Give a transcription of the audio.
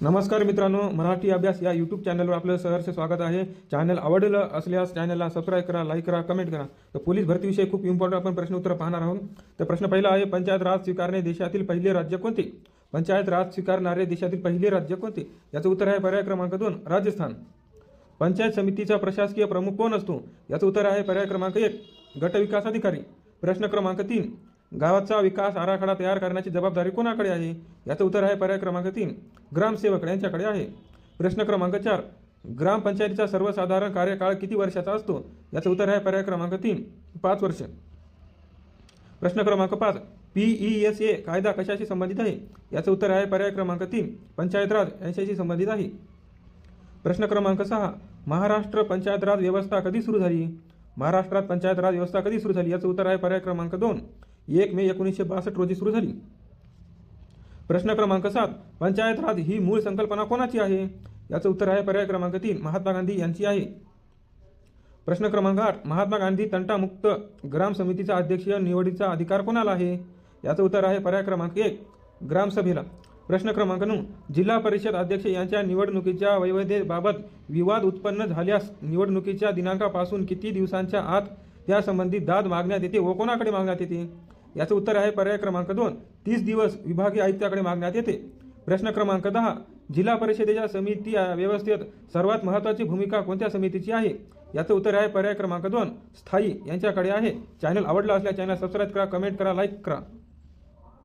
नमस्कार मित्रांनो, मराठी अभ्यास या यूट्यूब चॅनलवर आपलं सहर्ष स्वागत आहे। चॅनल आवडलं असल्यास चॅनलला सबस्क्राईब करा, लाईक करा, कमेंट करा। तर पोलीस भरतीविषयी खूप इम्पॉर्टंट आपण प्रश्न उत्तर पाहणार आहोत। तर प्रश्न पहिला आहे, पंचायत राज स्वीकारणे देशातील पहिले राज्य कोणते? पंचायत राज स्वीकारणारे देशातील पहिले राज्य कोणते? याचं उत्तर आहे पर्याय क्रमांक 2 राजस्थान। पंचायत समितीचा प्रशासकीय प्रमुख कोण असतो? याचं उत्तर आहे पर्याय क्रमांक 1 गट विकास अधिकारी। प्रश्न क्रमांक 3, गावाचा विकास आराखडा तयार करण्याची जबाबदारी कोणाकडे आहे? याचं उत्तर आहे पर्याय क्रमांक 3 ग्रामसेवक यांच्याकडे आहे। प्रश्न क्रमांक 4, ग्रामपंचायतीचा सर्वसाधारण कार्यकाळ किती वर्षाचा असतो? याचं उत्तर आहे पर्याय क्रमांक 3 5 वर्ष। प्रश्न क्रमांक 5, PESA कायदा कशाशी संबंधित आहे? याचं उत्तर आहे पर्याय क्रमांक 3 पंचायत राज यांच्याशी संबंधित आहे। प्रश्न क्रमांक 6, महाराष्ट्र पंचायत राज व्यवस्था कधी सुरू झाली? महाराष्ट्रात पंचायत राज व्यवस्था कधी सुरू झाली? याचं उत्तर आहे पर्याय क्रमांक 2 1 मे 1962 रोजी सुरू झाली। प्रश्न क्रमांक 7, पंचायत राज ही मूळ संकल्पना कोणाची आहे? याचं उत्तर आहे पर्याय क्रमांक 3 महात्मा गांधी यांची आहे। प्रश्न क्रमांक 8, महात्मा गांधी तंटामुक्त ग्राम समितीचा अध्यक्ष निवडीचा अधिकार कोणाला आहे? याचं उत्तर आहे पर्याय क्रमांक 1 ग्रामसभेला। प्रश्न क्रमांक 9, जिल्हा परिषद अध्यक्ष यांच्या निवडणुकीच्या वैधतेबाबत विवाद उत्पन्न झाल्यास निवडणुकीच्या दिनांकापासून किती दिवसांच्या आत त्यासंबंधी दाद मागण्यात येते व कोणाकडे मागण्यात येते? याचं उत्तर आहे पर्याय क्रमांक 2 30 दिवस विभागीय आयुक्ताकडे मागण्यात येते। प्रश्न क्रमांक 10, जिल्हा परिषदेच्या समिती व्यवस्थेत सर्वात महत्त्वाची भूमिका कोणत्या समितीची आहे? याचं उत्तर आहे पर्याय क्रमांक 2 स्थायी यांच्याकडे आहे। चॅनल आवडला असल्यास चॅनल सबस्क्राईब करा, कमेंट करा, लाईक करा।